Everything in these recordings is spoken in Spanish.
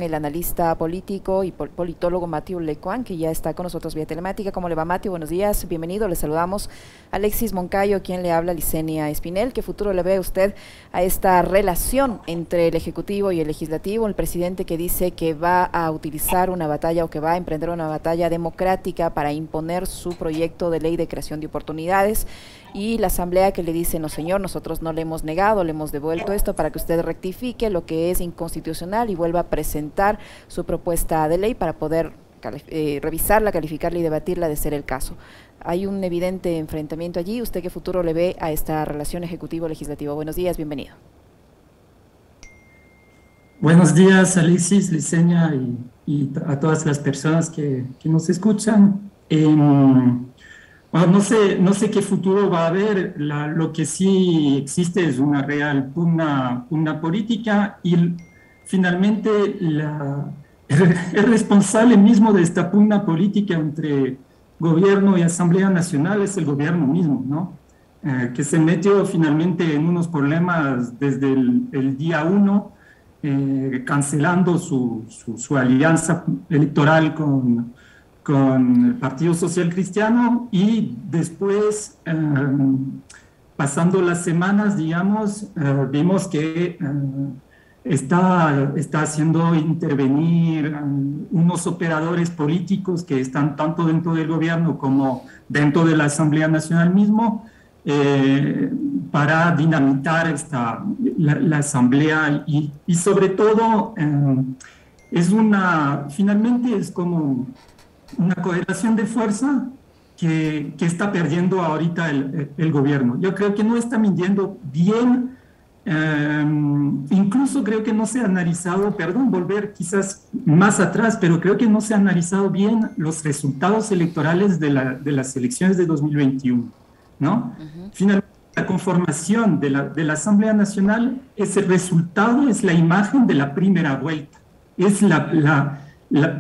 El analista político y politólogo Mathieu Lecuan, que ya está con nosotros vía telemática. ¿Cómo le va, Mathieu? Buenos días, bienvenido. Le saludamos. Alexis Moncayo, quien le habla, Licenia Espinel. ¿Qué futuro le ve a usted a esta relación entre el Ejecutivo y el Legislativo? El presidente que dice que va a utilizar una batalla o que va a emprender una batalla democrática para imponer su proyecto de ley de creación de oportunidades, y la Asamblea que le dice: no señor, nosotros no le hemos negado, le hemos devuelto esto para que usted rectifique lo que es inconstitucional y vuelva a presentar su propuesta de ley para poder revisarla, calificarla y debatirla de ser el caso. Hay un evidente enfrentamiento allí. ¿Usted qué futuro le ve a esta relación ejecutivo-legislativo? Buenos días, bienvenido. Buenos días, Alexis, Licenia y a todas las personas que nos escuchan. Bueno, no sé qué futuro va a haber. Lo que sí existe es una real pugna política, y finalmente el responsable mismo de esta pugna política entre gobierno y Asamblea Nacional es el gobierno mismo, ¿no? Que se metió finalmente en unos problemas desde el día 1, cancelando su alianza electoral con el Partido Social Cristiano, y después, pasando las semanas, digamos, vimos que está haciendo intervenir unos operadores políticos que están tanto dentro del gobierno como dentro de la Asamblea Nacional mismo, para dinamitar la Asamblea, y sobre todo finalmente es como una correlación de fuerza que está perdiendo ahorita el gobierno. Yo creo que no está midiendo bien, incluso creo que no se ha analizado, perdón, volver quizás más atrás, pero creo que no se ha analizado bien los resultados electorales de las elecciones de 2021, ¿no? Finalmente, la conformación de la Asamblea Nacional, ese resultado es la imagen de la primera vuelta, es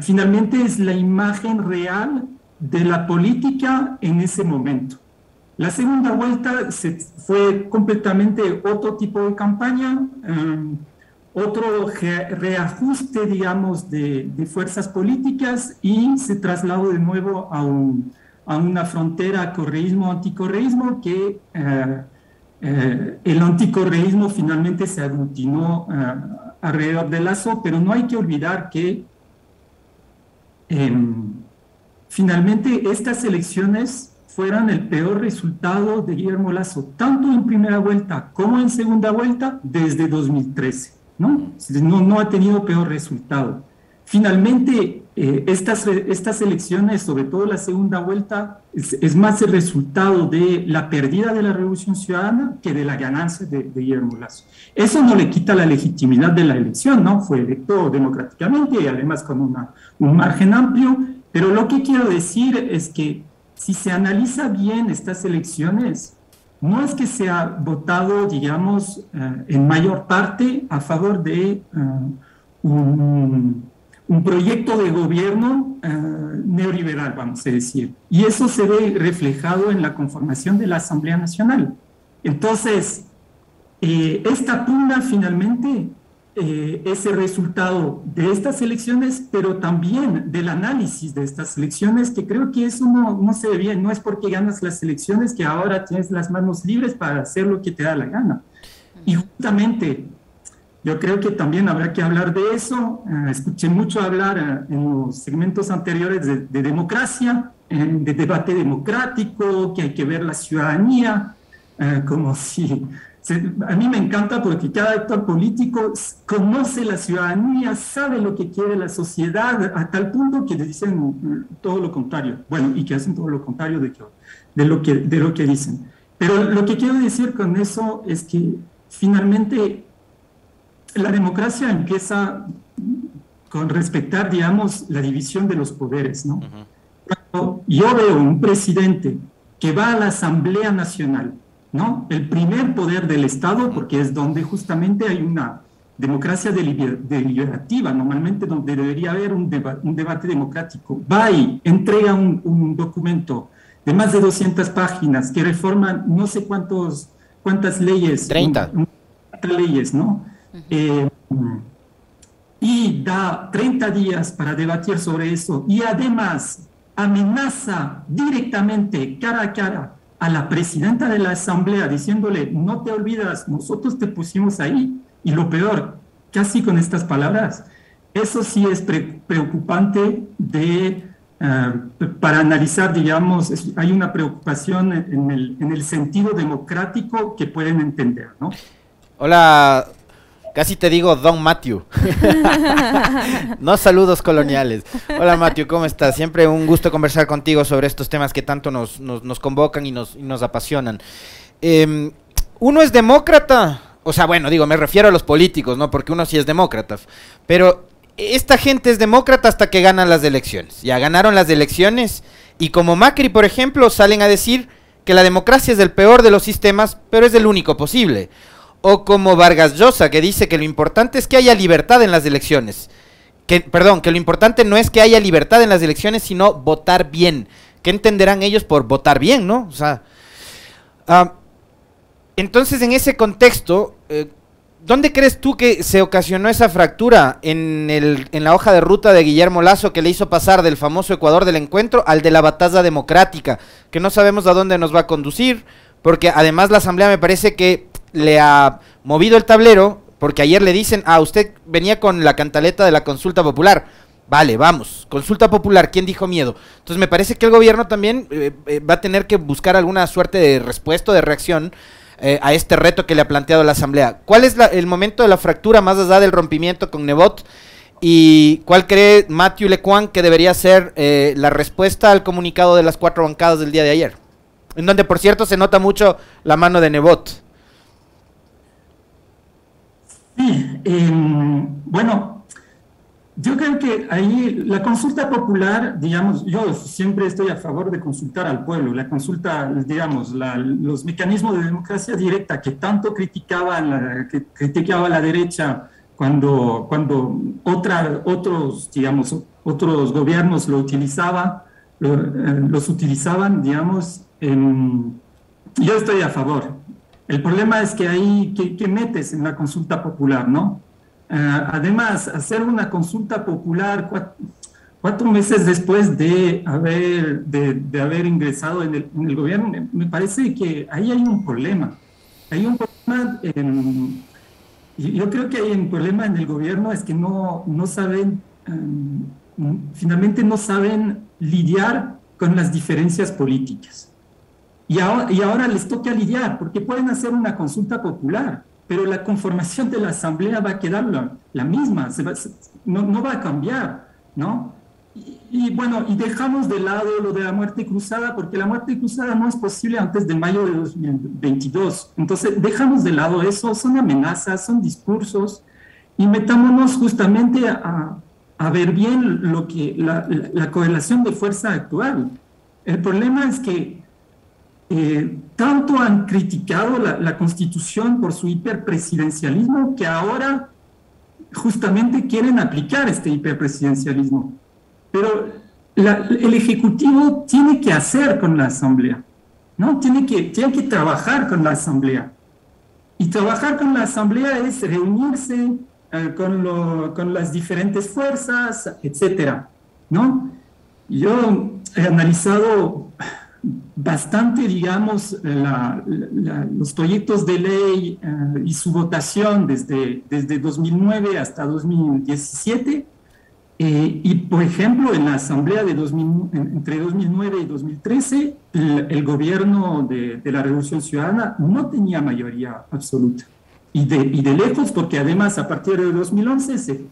finalmente es la imagen real de la política en ese momento. La segunda vuelta fue completamente otro tipo de campaña, otro reajuste, digamos, de fuerzas políticas, y se trasladó de nuevo a una frontera correísmo-anticorreísmo, que el anticorreísmo finalmente se aglutinó alrededor de Lasso, pero no hay que olvidar que finalmente estas elecciones fueron el peor resultado de Guillermo Lasso, tanto en primera vuelta como en segunda vuelta, desde 2013, ¿no? No ha tenido peor resultado. Finalmente, estas elecciones, sobre todo la segunda vuelta, es más el resultado de la pérdida de la Revolución Ciudadana que de la ganancia de Guillermo Lasso. Eso no le quita la legitimidad de la elección, ¿no? Fue electo democráticamente y además con un margen amplio, pero lo que quiero decir es que si se analiza bien estas elecciones, no es que se ha votado, digamos, en mayor parte a favor de un proyecto de gobierno neoliberal, vamos a decir. Y eso se ve reflejado en la conformación de la Asamblea Nacional. Entonces, esta pugna finalmente es el resultado de estas elecciones, pero también del análisis de estas elecciones, que creo que eso no se ve bien. No es porque ganas las elecciones que ahora tienes las manos libres para hacer lo que te da la gana. Y justamente yo creo que también habrá que hablar de eso. Escuché mucho hablar en los segmentos anteriores de democracia, de debate democrático, que hay que ver la ciudadanía, como si... A mí me encanta porque cada actor político conoce la ciudadanía, sabe lo que quiere la sociedad, a tal punto que dicen todo lo contrario. Bueno, y que hacen todo lo contrario de lo que dicen. Pero lo que quiero decir con eso es que finalmente la democracia empieza con respetar, digamos, la división de los poderes, ¿no? Cuando yo veo un presidente que va a la Asamblea Nacional, ¿no? El primer poder del Estado, porque es donde justamente hay una democracia deliberativa, normalmente donde debería haber un debate democrático. Va y entrega un documento de más de 200 páginas que reforman no sé cuántas leyes. 30 leyes, ¿no? y da 30 días para debatir sobre eso y además amenaza directamente cara a cara a la presidenta de la Asamblea diciéndole, no te olvidas, nosotros te pusimos ahí, y lo peor, casi con estas palabras, eso sí es preocupante para analizar, digamos, hay una preocupación en el sentido democrático que pueden entender, ¿no? Hola, casi te digo Don Matthew. No saludos coloniales. Hola Matthew, ¿cómo estás? Siempre un gusto conversar contigo sobre estos temas que tanto nos convocan y nos apasionan. Uno es demócrata, o sea, bueno, digo, me refiero a los políticos, ¿no? Porque uno sí es demócrata, pero esta gente es demócrata hasta que ganan las elecciones. Ya ganaron las elecciones y como Macri, por ejemplo, salen a decir que la democracia es el peor de los sistemas, pero es el único posible. O como Vargas Llosa, que dice que lo importante es que haya libertad en las elecciones. Perdón, que lo importante no es que haya libertad en las elecciones, sino votar bien. ¿Qué entenderán ellos por votar bien, no? O sea, entonces, en ese contexto, ¿dónde crees tú que se ocasionó esa fractura en la hoja de ruta de Guillermo Lasso que le hizo pasar del famoso Ecuador del encuentro al de la batalla democrática? Que no sabemos a dónde nos va a conducir, porque además la Asamblea me parece que le ha movido el tablero, porque ayer le dicen, usted venía con la cantaleta de la consulta popular. Vale, vamos, consulta popular, ¿quién dijo miedo? Entonces me parece que el gobierno también va a tener que buscar alguna suerte de respuesta, de reacción a este reto que le ha planteado la Asamblea. ¿Cuál es el momento de la fractura más allá del rompimiento con Nebot? ¿Y cuál cree Matthew Lecuan que debería ser la respuesta al comunicado de las 4 bancadas del día de ayer? En donde, por cierto, se nota mucho la mano de Nebot. Sí, bueno, yo creo que ahí la consulta popular, digamos, yo siempre estoy a favor de consultar al pueblo. La consulta, digamos, los mecanismos de democracia directa que tanto criticaba la derecha cuando otros, digamos, otros gobiernos los utilizaban, digamos, yo estoy a favor. El problema es que ahí, ¿qué metes en la consulta popular, no? Además, hacer una consulta popular 4 meses después de haber ingresado en el gobierno, me parece que ahí hay un problema. Hay un problema, yo creo que hay un problema en el gobierno, es que no saben, finalmente no saben lidiar con las diferencias políticas. Y ahora les toca lidiar, porque pueden hacer una consulta popular, pero la conformación de la Asamblea va a quedar la misma, no va a cambiar, ¿no? Bueno, y dejamos de lado lo de la muerte cruzada, porque la muerte cruzada no es posible antes de mayo de 2022. Entonces, dejamos de lado eso, son amenazas, son discursos, y metámonos justamente a ver bien la correlación de fuerza actual. El problema es que tanto han criticado la Constitución por su hiperpresidencialismo que ahora justamente quieren aplicar este hiperpresidencialismo. Pero el Ejecutivo tiene que hacer con la Asamblea, ¿no? Tiene que trabajar con la Asamblea. Y trabajar con la Asamblea es reunirse con las diferentes fuerzas, etcétera, ¿no? Yo he analizado bastante, digamos, los proyectos de ley y su votación desde 2009 hasta 2017. Y, por ejemplo, en la Asamblea entre 2009 y 2013, el gobierno de la Revolución Ciudadana no tenía mayoría absoluta. Y de lejos, porque además a partir de 2011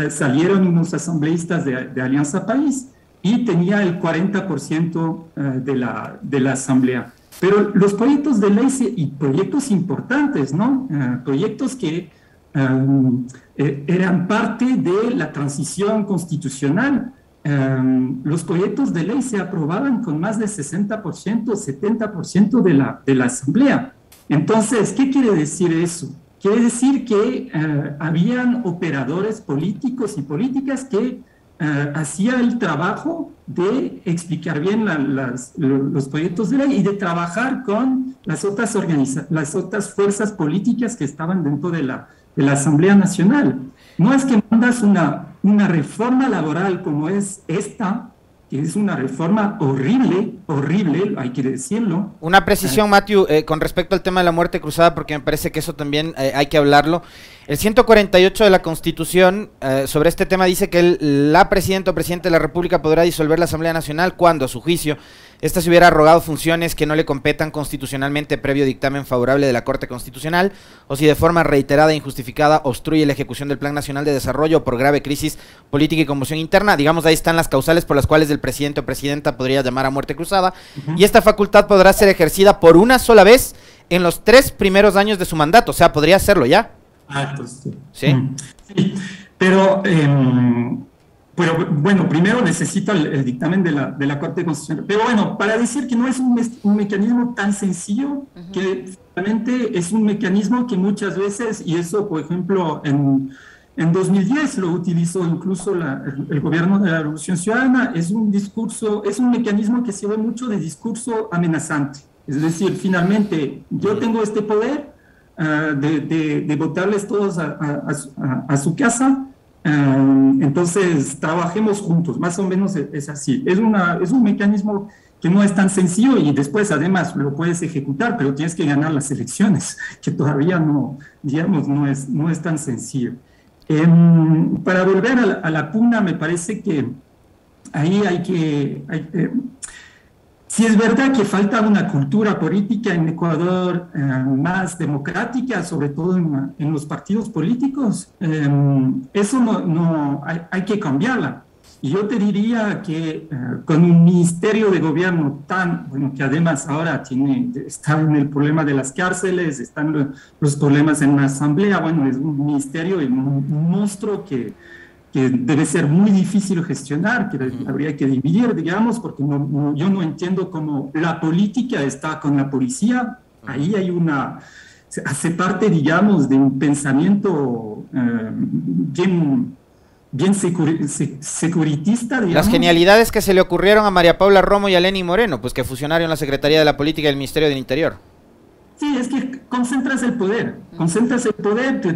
salieron unos asambleístas de Alianza País, y tenía el 40% de la Asamblea. Pero los proyectos de ley y proyectos importantes, ¿no? Proyectos que eran parte de la transición constitucional. Los proyectos de ley se aprobaban con más de 60%, 70% de la Asamblea. Entonces, ¿qué quiere decir eso? Quiere decir que habían operadores políticos y políticas que hacía el trabajo de explicar bien los proyectos de ley y de trabajar con las otras fuerzas políticas que estaban dentro de la Asamblea Nacional. No es que mandas una reforma laboral como es esta, que es una reforma horrible, horrible, hay que decirlo. Una precisión, Matthew, con respecto al tema de la muerte cruzada, porque me parece que eso también hay que hablarlo. El 148 de la Constitución sobre este tema dice que la presidenta o presidente de la República podrá disolver la Asamblea Nacional cuando, a su juicio, esta se hubiera arrogado funciones que no le competan constitucionalmente previo dictamen favorable de la Corte Constitucional, o si de forma reiterada e injustificada obstruye la ejecución del Plan Nacional de Desarrollo o por grave crisis política y conmoción interna. Digamos, ahí están las causales por las cuales el presidente o presidenta podría llamar a muerte cruzada, y esta facultad podrá ser ejercida por una sola vez en los 3 primeros años de su mandato, o sea, podría hacerlo ya. Sí. ¿Sí? Sí, pero bueno, primero necesita el dictamen de la Corte Constitucional. Pero bueno, para decir que no es un mecanismo tan sencillo, que realmente es un mecanismo que muchas veces, y eso, por ejemplo, en 2010 lo utilizó incluso el gobierno de la Revolución Ciudadana, es un mecanismo que sirve mucho de discurso amenazante. Es decir, finalmente, yo tengo este poder de botarles todos a su casa, entonces trabajemos juntos, más o menos es así. Es un mecanismo que no es tan sencillo y después además lo puedes ejecutar, pero tienes que ganar las elecciones, que todavía no, digamos, no es tan sencillo. Para volver a la pugna, me parece que ahí sí es verdad que falta una cultura política en Ecuador más democrática, sobre todo en los partidos políticos. Eso hay que cambiarla. Y yo te diría que con un ministerio de gobierno bueno, que además ahora está en el problema de las cárceles, están los problemas en la asamblea, bueno, es un ministerio, un monstruo que debe ser muy difícil gestionar, que habría que dividir, digamos, porque yo no entiendo cómo la política está con la policía. Ahí hace parte, digamos, de un pensamiento bien securitista, digamos. Las genialidades que se le ocurrieron a María Paula Romo y a Lenny Moreno, pues que fusionaron la Secretaría de la Política y el Ministerio del Interior. Sí, es que concentras el poder,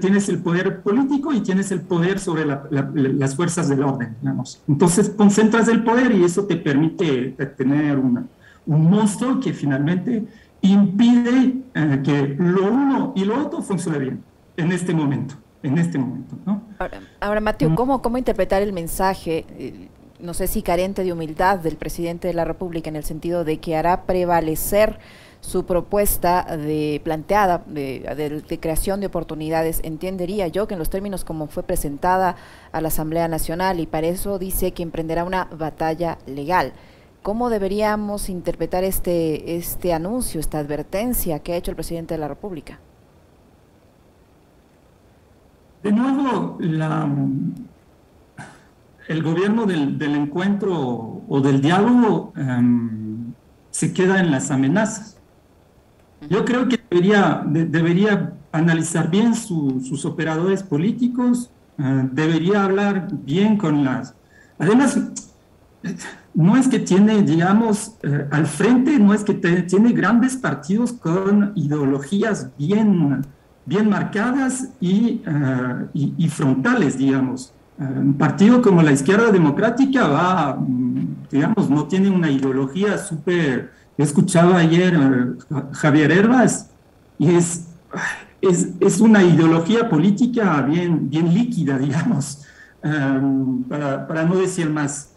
tienes el poder político y tienes el poder sobre las fuerzas del orden, digamos. Entonces concentras el poder y eso te permite tener un monstruo que finalmente impide que lo uno y lo otro funcione bien en este momento, ¿no? Ahora Matthew, ¿cómo interpretar el mensaje, no sé si carente de humildad, del presidente de la República, en el sentido de que hará prevalecer su propuesta planteada de creación de oportunidades, entendería yo que en los términos como fue presentada a la Asamblea Nacional, y para eso dice que emprenderá una batalla legal? ¿Cómo deberíamos interpretar este anuncio, esta advertencia que ha hecho el presidente de la República? De nuevo, el gobierno del encuentro o del diálogo se queda en las amenazas. Yo creo que debería analizar bien sus operadores políticos, debería hablar bien con Además, no es que tiene, digamos, al frente, no es que tiene grandes partidos con ideologías bien marcadas y frontales, digamos. Un partido como la Izquierda Democrática digamos, no tiene una ideología súper... Yo escuchaba ayer a Javier Herbas y es una ideología política bien líquida, digamos, para no decir más.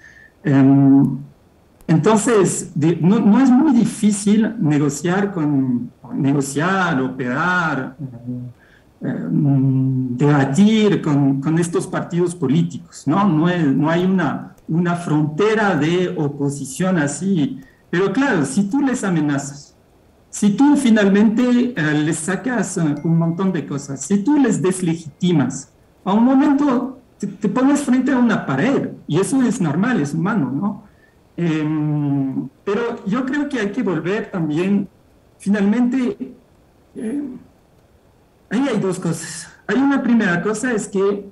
Entonces, no es muy difícil negociar, operar, debatir con estos partidos políticos, ¿no? No hay una frontera de oposición así. Pero claro, si tú les amenazas, si tú finalmente les sacas un montón de cosas, si tú les deslegitimas, a un momento te pones frente a una pared, y eso es normal, es humano, ¿no? Pero yo creo que hay que volver también, finalmente, ahí hay dos cosas. Hay una primera cosa, es que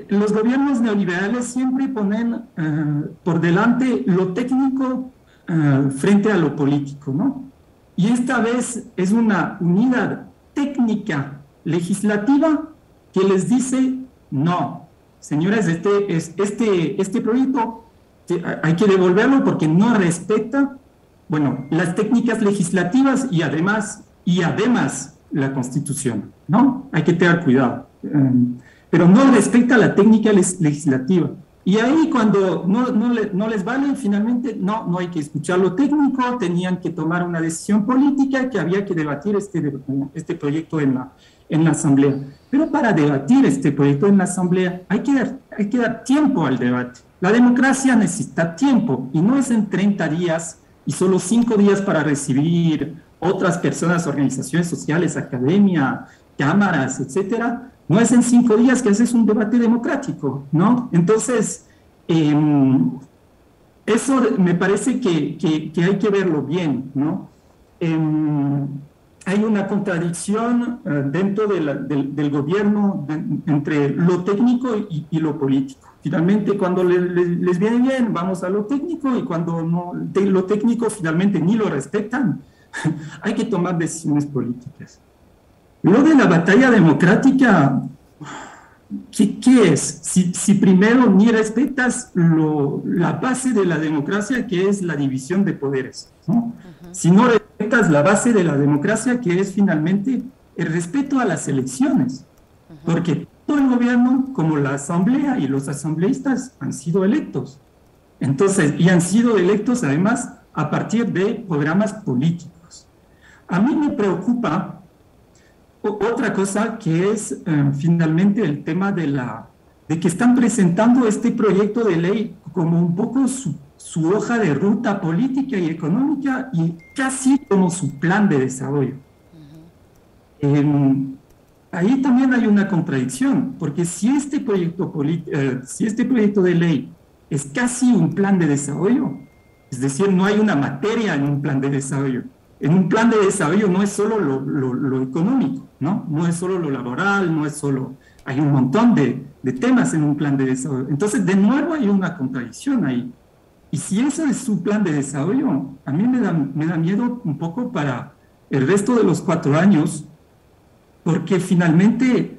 los gobiernos neoliberales siempre ponen por delante lo técnico frente a lo político, ¿no? Y esta vez es una unidad técnica legislativa que les dice, no, señores, este proyecto hay que devolverlo porque no respeta, bueno, las técnicas legislativas y además la Constitución, ¿no? Hay que tener cuidado. Pero no respecta la técnica legislativa. Y ahí cuando no les vale, finalmente no hay que escuchar lo técnico, tenían que tomar una decisión política que había que debatir este proyecto en la Asamblea. Pero para debatir este proyecto en la Asamblea hay que dar tiempo al debate. La democracia necesita tiempo y no es en 30 días y solo 5 días para recibir otras personas, organizaciones sociales, academia, cámaras, etcétera. No es en 5 días que haces un debate democrático, ¿no? Entonces, eso me parece que hay que verlo bien, ¿no? Hay una contradicción dentro del gobierno entre lo técnico y lo político. Finalmente, cuando les viene bien, vamos a lo técnico, y cuando lo técnico finalmente ni lo respetan, hay que tomar decisiones políticas. Lo de la batalla democrática, ¿qué es? Si primero ni respetas la base de la democracia, que es la división de poderes, ¿no? Uh-huh. Si no respetas la base de la democracia, que es finalmente el respeto a las elecciones, uh-huh. Porque todo el gobierno, como la asamblea y los asambleístas, han sido electos. Entonces, y han sido electos además a partir de programas políticos. A mí me preocupa otra cosa, que es finalmente el tema de que están presentando este proyecto de ley como un poco su hoja de ruta política y económica, y casi como su plan de desarrollo. Uh-huh. Ahí también hay una contradicción, porque si este proyecto de ley es casi un plan de desarrollo, es decir, no hay una materia en un plan de desarrollo. En un plan de desarrollo no es solo lo económico, ¿no? No es solo lo laboral, no es solo... Hay un montón de temas en un plan de desarrollo. Entonces, de nuevo hay una contradicción ahí. Y si ese es su plan de desarrollo, a mí me da miedo un poco para el resto de los 4 años, porque finalmente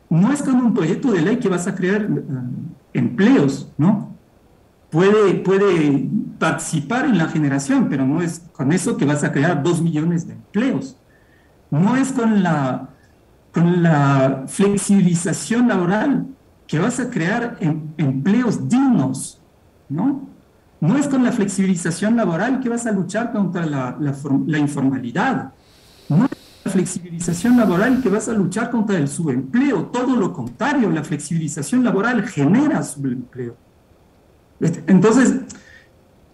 no es con un proyecto de ley que vas a crear empleos, ¿no? Puede participar en la generación, pero no es con eso que vas a crear 2 millones de empleos. No es con la flexibilización laboral que vas a crear empleos dignos, ¿no? No es con la flexibilización laboral que vas a luchar contra la informalidad. No es con la flexibilización laboral que vas a luchar contra el subempleo. Todo lo contrario, la flexibilización laboral genera subempleo. Entonces,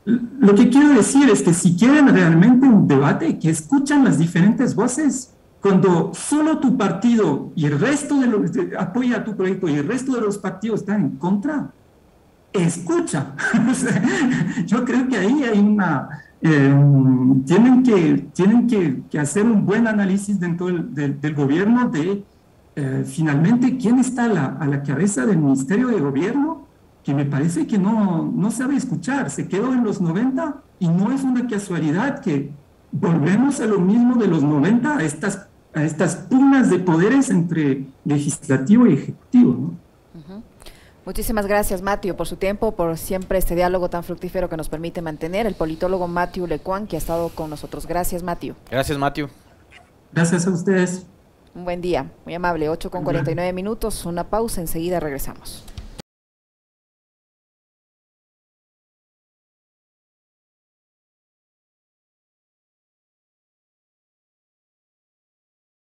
lo que quiero decir es que si quieren realmente un debate, que escuchan las diferentes voces. Cuando solo tu partido y el resto de los apoya a tu proyecto y el resto de los partidos están en contra, escucha. Yo creo que ahí hay tienen que hacer un buen análisis dentro del gobierno de finalmente quién está a la cabeza del Ministerio de Gobierno, que me parece que no sabe escuchar, se quedó en los 90 y no es una casualidad que volvemos a lo mismo de los 90, a estas pugnas de poderes entre legislativo y ejecutivo, ¿no? Uh-huh. Muchísimas gracias, Matthew, por su tiempo, por siempre este diálogo tan fructífero que nos permite mantener. El politólogo Matthew Lecuan, que ha estado con nosotros. Gracias, Matthew. Gracias, Matthew. Gracias a ustedes. Un buen día, muy amable. 8:49 minutos, una pausa, enseguida regresamos.